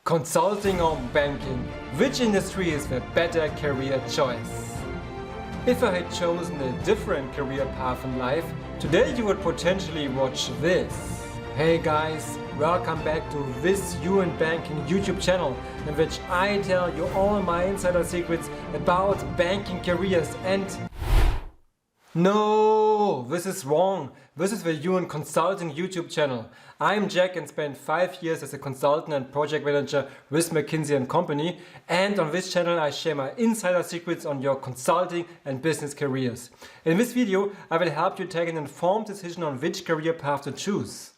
Consulting or banking? Which industry is the better career choice? If I had chosen a different career path in life, today you would potentially watch this. Hey guys, welcome back to this You and Banking YouTube channel, in which I tell you all my insider secrets about banking careers and... No, this is wrong. This is the You and Consulting YouTube channel. I'm Jack and spent 5 years as a consultant and project manager with McKinsey & Company, and on this channel I share my insider secrets on your consulting and business careers. In this video I will help you take an informed decision on which career path to choose.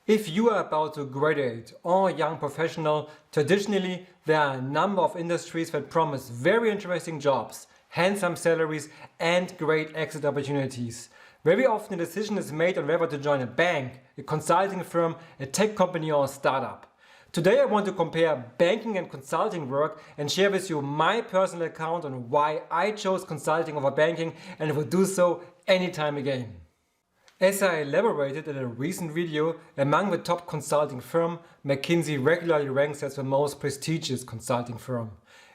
If you are about to graduate or a young professional, traditionally there are a number of industries that promise very interesting jobs, handsome salaries and great exit opportunities. Very often a decision is made on whether to join a bank, a consulting firm, a tech company or a startup. Today I want to compare banking and consulting work and share with you my personal account on why I chose consulting over banking and will do so anytime again. As I elaborated in a recent video, among the top consulting firm, McKinsey regularly ranks as the most prestigious consulting firm.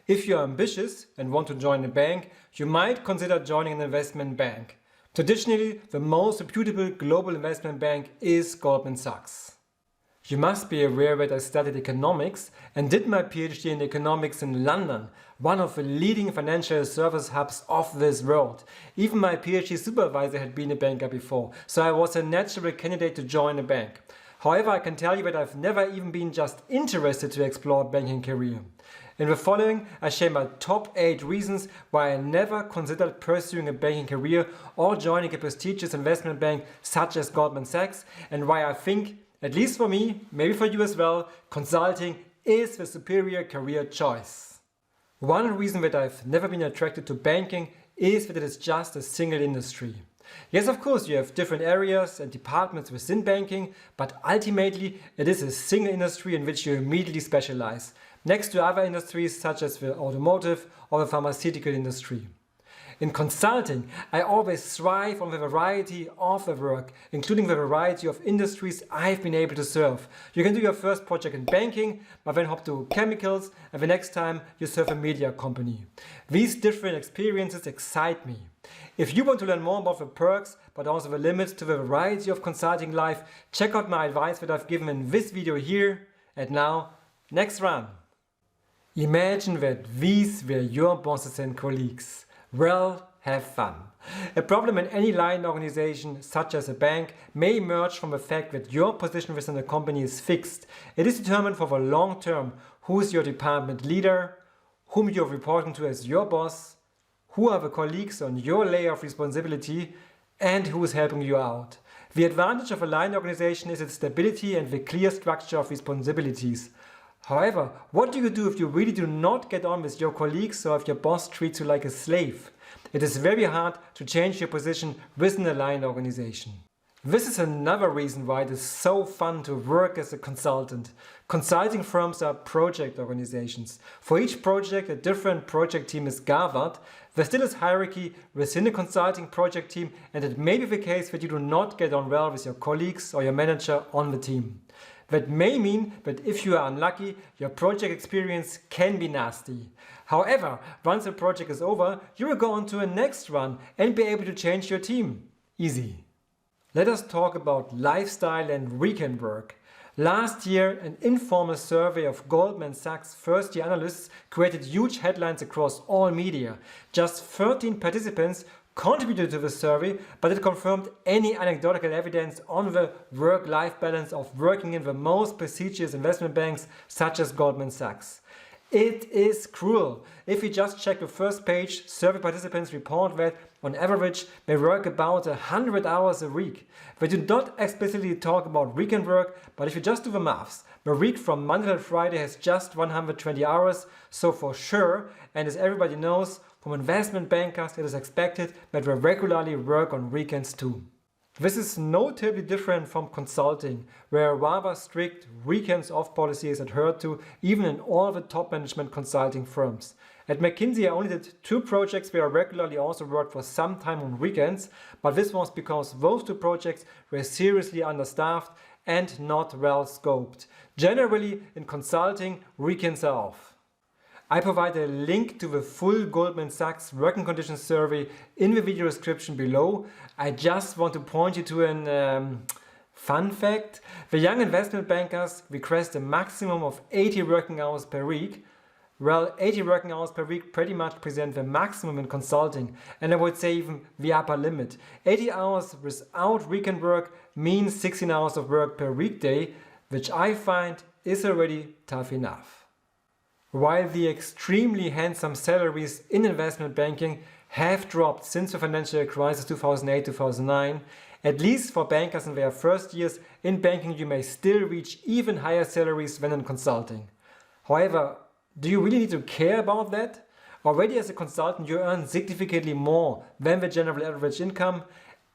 If you are ambitious and want to join a bank, you might consider joining an investment bank. Traditionally, the most reputable global investment bank is Goldman Sachs. You must be aware that I studied economics and did my PhD in economics in London, one of the leading financial service hubs of this world. Even my PhD supervisor had been a banker before, so I was a natural candidate to join a bank. However, I can tell you that I've never even been just interested to explore a banking career. In the following, I share my top 8 reasons why I never considered pursuing a banking career or joining a prestigious investment bank such as Goldman Sachs, and why I think, at least for me, maybe for you as well, consulting is the superior career choice. One reason that I've never been attracted to banking is that it is just a single industry. Yes, of course, you have different areas and departments within banking, but ultimately it is a single industry in which you immediately specialize, next to other industries such as the automotive or the pharmaceutical industry. In consulting, I always thrive on the variety of the work, including the variety of industries I've been able to serve. You can do your first project in banking, but then hop to chemicals, and the next time you serve a media company. These different experiences excite me. If you want to learn more about the perks, but also the limits to the variety of consulting life, check out my advice that I've given in this video here. And now, next run. Imagine that these were your bosses and colleagues. Well, have fun. A problem in any line organization, such as a bank, may emerge from the fact that your position within the company is fixed. It is determined for the long term who is your department leader, whom you are reporting to as your boss, who are the colleagues on your layer of responsibility, and who is helping you out. The advantage of a line organization is its stability and the clear structure of responsibilities. However, what do you do if you really do not get on with your colleagues or if your boss treats you like a slave? It is very hard to change your position within a line organization. This is another reason why it is so fun to work as a consultant. Consulting firms are project organizations. For each project, a different project team is gathered. There still is hierarchy within a consulting project team, and it may be the case that you do not get on well with your colleagues or your manager on the team. That may mean that if you are unlucky, your project experience can be nasty. However, once the project is over, you will go on to a next run and be able to change your team. Easy. Let us talk about lifestyle and weekend work. Last year, an informal survey of Goldman Sachs first-year analysts created huge headlines across all media. Just 13 participants contributed to the survey, but it confirmed any anecdotal evidence on the work-life balance of working in the most prestigious investment banks such as Goldman Sachs. It is cruel. If we just check the first page, survey participants report that, on average, they work about 100 hours a week. They do not explicitly talk about weekend work, but if you just do the maths, the week from Monday to Friday has just 120 hours, so for sure, and as everybody knows, from investment bankers it is expected that they regularly work on weekends too. This is notably different from consulting, where a rather strict weekends off policy is adhered to even in all the top management consulting firms. At McKinsey I only did 2 projects where I regularly also worked for some time on weekends, but this was because those 2 projects were seriously understaffed and not well scoped. Generally, in consulting, weekends are off. I provide a link to the full Goldman Sachs Working Conditions survey in the video description below. I just want to point you to an fun fact. The young investment bankers request a maximum of 80 working hours per week. Well, 80 working hours per week pretty much present the maximum in consulting, and I would say even the upper limit. 80 hours without weekend work means 16 hours of work per weekday, which I find is already tough enough. While the extremely handsome salaries in investment banking have dropped since the financial crisis 2008-2009, at least for bankers in their first years in banking you may still reach even higher salaries than in consulting. However, do you really need to care about that? Already as a consultant you earn significantly more than the general average income,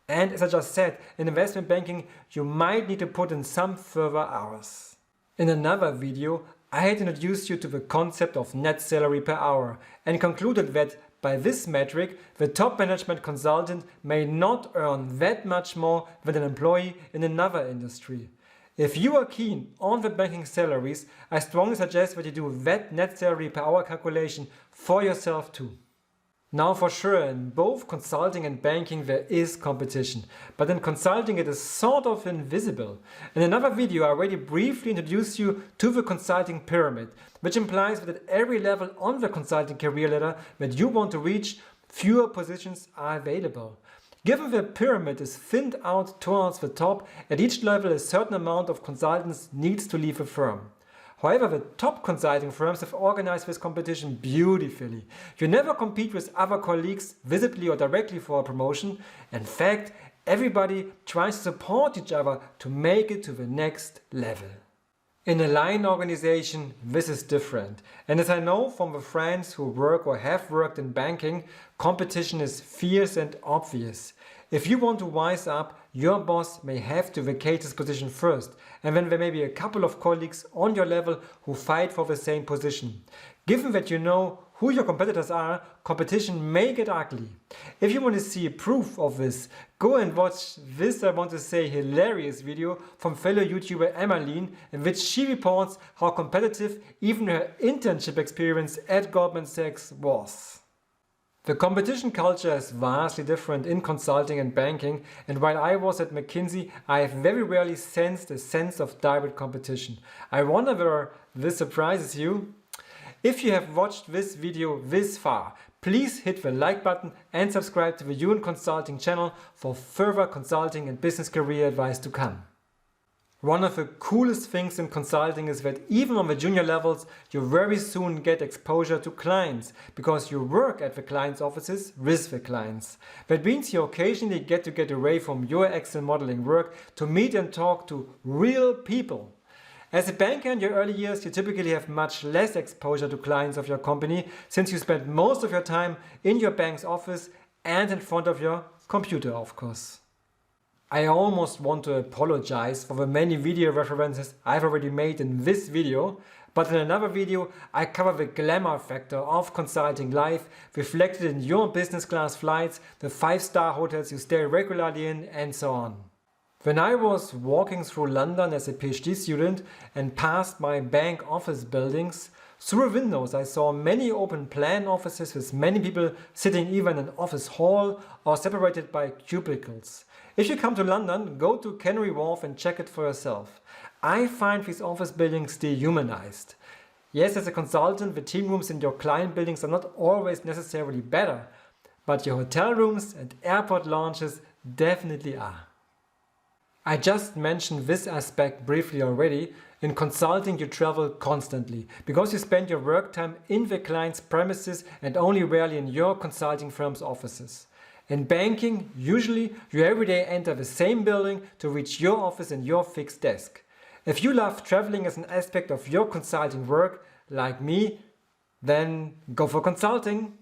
and as I just said, in investment banking you might need to put in some further hours. In another video I had introduced you to the concept of net salary per hour and concluded that by this metric the top management consultant may not earn that much more than an employee in another industry. If you are keen on the banking salaries, I strongly suggest that you do that net salary per hour calculation for yourself too. Now for sure, in both consulting and banking there is competition, but in consulting it is sort of invisible. In another video I already briefly introduced you to the consulting pyramid, which implies that at every level on the consulting career ladder that you want to reach, fewer positions are available. Given the pyramid is thinned out towards the top, at each level a certain amount of consultants needs to leave a firm. However, the top consulting firms have organized this competition beautifully. You never compete with other colleagues visibly or directly for a promotion. In fact, everybody tries to support each other to make it to the next level. In a line organization, this is different. And as I know from the friends who work or have worked in banking, competition is fierce and obvious. If you want to wise up, your boss may have to vacate his position first, and then there may be a couple of colleagues on your level who fight for the same position. Given that you know who your competitors are, competition may get ugly. If you want to see proof of this, go and watch this, I want to say, hilarious video from fellow YouTuber Emmeline, in which she reports how competitive even her internship experience at Goldman Sachs was. The competition culture is vastly different in consulting and banking, and while I was at McKinsey, I have very rarely sensed a sense of direct competition. I wonder whether this surprises you. If you have watched this video this far, please hit the like button and subscribe to the You in Consulting channel for further consulting and business career advice to come. One of the coolest things in consulting is that even on the junior levels, you very soon get exposure to clients because you work at the client's offices with the clients. That means you occasionally get to get away from your Excel modeling work to meet and talk to real people. As a banker in your early years, you typically have much less exposure to clients of your company since you spend most of your time in your bank's office and in front of your computer, of course. I almost want to apologize for the many video references I've already made in this video, but in another video I cover the glamour factor of consulting life reflected in your business class flights, the 5-star hotels you stay regularly in, and so on. When I was walking through London as a PhD student and passed my bank office buildings, through the windows I saw many open plan offices with many people sitting either in an office hall or separated by cubicles. If you come to London, go to Canary Wharf and check it for yourself. I find these office buildings dehumanized. Yes, as a consultant, the team rooms in your client buildings are not always necessarily better, but your hotel rooms and airport lounges definitely are. I just mentioned this aspect briefly already. In consulting you travel constantly because you spend your work time in the client's premises and only rarely in your consulting firm's offices. In banking, usually you every day enter the same building to reach your office and your fixed desk. If you love traveling as an aspect of your consulting work, like me, then go for consulting.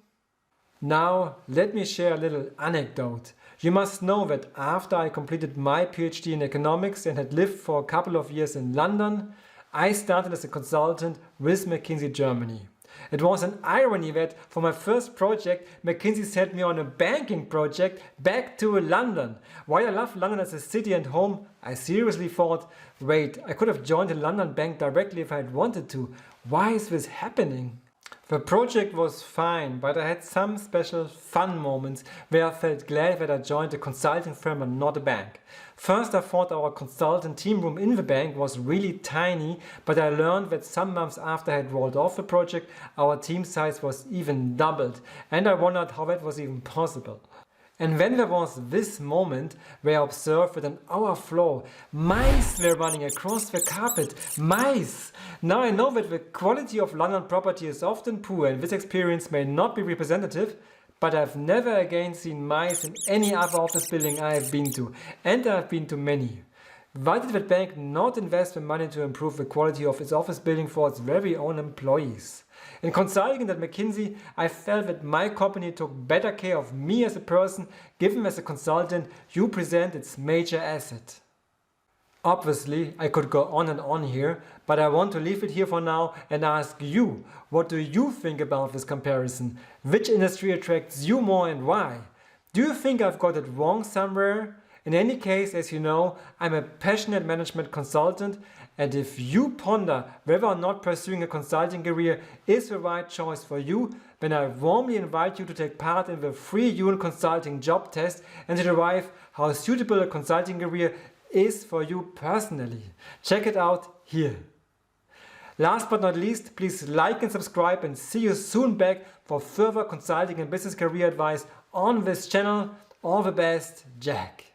Now let me share a little anecdote. You must know that after I completed my PhD in economics and had lived for a couple of years in London, I started as a consultant with McKinsey Germany. It was an irony that for my first project, McKinsey sent me on a banking project back to London. While I love London as a city and home, I seriously thought, wait, I could have joined a London bank directly if I had wanted to. Why is this happening? The project was fine, but I had some special fun moments where I felt glad that I joined a consulting firm and not a bank. First, I thought our consultant team room in the bank was really tiny, but I learned that some months after I had rolled off the project, our team size was even doubled, and I wondered how that was even possible. And then there was this moment where I observed that on our floor, mice were running across the carpet. Mice! Now I know that the quality of London property is often poor and this experience may not be representative, but I've never again seen mice in any other office building I have been to, and I have been to many. Why did that bank not invest the money to improve the quality of its office building for its very own employees? In consulting at McKinsey, I felt that my company took better care of me as a person, given as a consultant you present its major asset. Obviously, I could go on and on here, but I want to leave it here for now and ask you, what do you think about this comparison? Which industry attracts you more and why? Do you think I've got it wrong somewhere? In any case, as you know, I'm a passionate management consultant, and if you ponder whether or not pursuing a consulting career is the right choice for you, then I warmly invite you to take part in the free Yun Consulting job test and to derive how suitable a consulting career is for you personally. Check it out here. Last but not least, please like and subscribe and see you soon back for further consulting and business career advice on this channel. All the best, Jack.